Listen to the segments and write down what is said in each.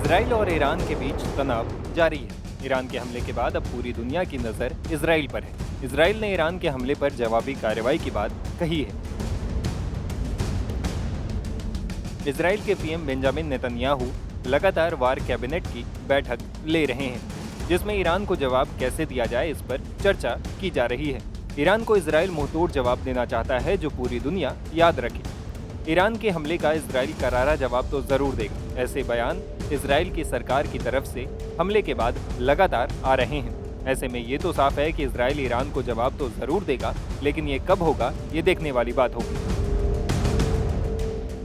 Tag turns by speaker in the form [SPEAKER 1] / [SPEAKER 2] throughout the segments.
[SPEAKER 1] Israel और Iran के बीच तनाव जारी है। ईरान के हमले के बाद अब पूरी दुनिया की नजर इजराइल पर है। इजराइल ने ईरान के हमले पर जवाबी कार्रवाई की बात कही है। इजराइल के पीएम बेंजामिन नेतन्याहू लगातार वार कैबिनेट की बैठक ले रहे हैं, जिसमें ईरान को जवाब कैसे दिया जाए इस पर चर्चा की जा रही है। ईरान को इजराइल मुंहतोड़ जवाब देना चाहता है, जो पूरी दुनिया याद रखे। ईरान के हमले का इजराइल करारा जवाब तो जरूर देगा। ऐसे बयान इजराइल की सरकार की तरफ से हमले के बाद लगातार आ रहे हैं। ऐसे में ये तो साफ है कि इजराइल ईरान को जवाब तो जरूर देगा, लेकिन ये कब होगा ये देखने वाली बात होगी।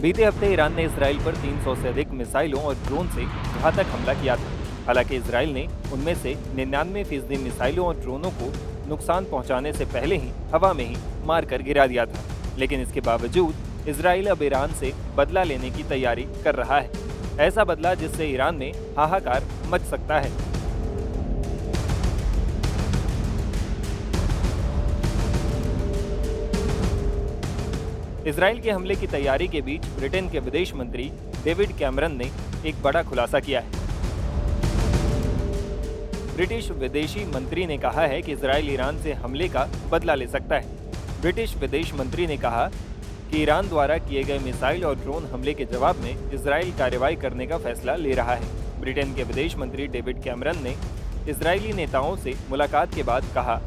[SPEAKER 1] बीते हफ्ते ईरान ने इजराइल पर 300 से अधिक मिसाइलों और ड्रोन से घातक हमला किया था। हालांकि इजराइल ने उनमें से 99% मिसाइलों और ड्रोनों को नुकसान पहुंचाने से पहले ही हवा में ही मारकर गिरा दिया था। लेकिन इसके बावजूद इजराइल अब ईरान से बदला लेने की तैयारी कर रहा है। ऐसा बदला जिससे ईरान में हाहाकार मच सकता है। इजराइल के हमले की तैयारी के बीच ब्रिटेन के विदेश मंत्री डेविड कैमरन ने एक बड़ा खुलासा किया है। ब्रिटिश विदेशी मंत्री ने कहा है कि इजराइल ईरान से हमले का बदला ले सकता है। ब्रिटिश विदेश मंत्री ने कहा कि ईरान द्वारा किए गए मिसाइल और ड्रोन हमले के जवाब में इजराइल कार्रवाई करने का फैसला ले रहा है। ब्रिटेन के विदेश मंत्री डेविड कैमरन ने इजरायली नेताओं से मुलाकात के बाद कहा,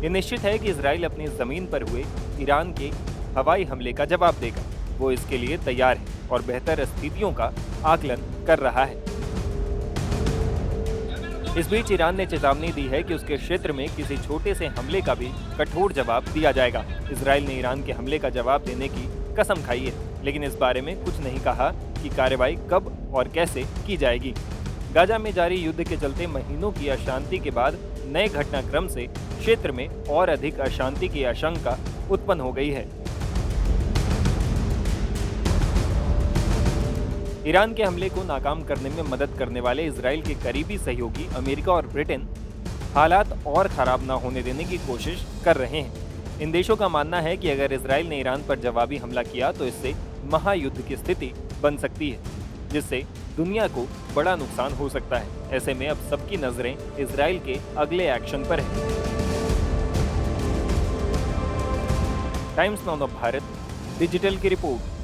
[SPEAKER 1] ये निश्चित है कि इजराइल अपनी जमीन पर हुए ईरान के हवाई हमले का जवाब देगा। वो इसके लिए तैयार है और बेहतर स्थितियों का आकलन कर रहा है। इस बीच ईरान ने चेतावनी दी है कि उसके क्षेत्र में किसी छोटे से हमले का भी कठोर जवाब दिया जाएगा। इजराइल ने ईरान के हमले का जवाब देने की कसम खाई है, लेकिन इस बारे में कुछ नहीं कहा कि कार्रवाई कब और कैसे की जाएगी। गाजा में जारी युद्ध के चलते महीनों की अशांति के बाद नए घटनाक्रम से क्षेत्र में और अधिक अशांति की आशंका उत्पन्न हो गई है। ईरान के हमले को नाकाम करने में मदद करने वाले इजराइल के करीबी सहयोगी अमेरिका और ब्रिटेन हालात और खराब न होने देने की कोशिश कर रहे हैं। इन देशों का मानना है कि अगर इजराइल ने ईरान पर जवाबी हमला किया तो इससे महायुद्ध की स्थिति बन सकती है, जिससे दुनिया को बड़ा नुकसान हो सकता है। ऐसे में अब सबकी नजरें इजराइल के अगले एक्शन पर है। टाइम्स नाउ भारत डिजिटल की रिपोर्ट।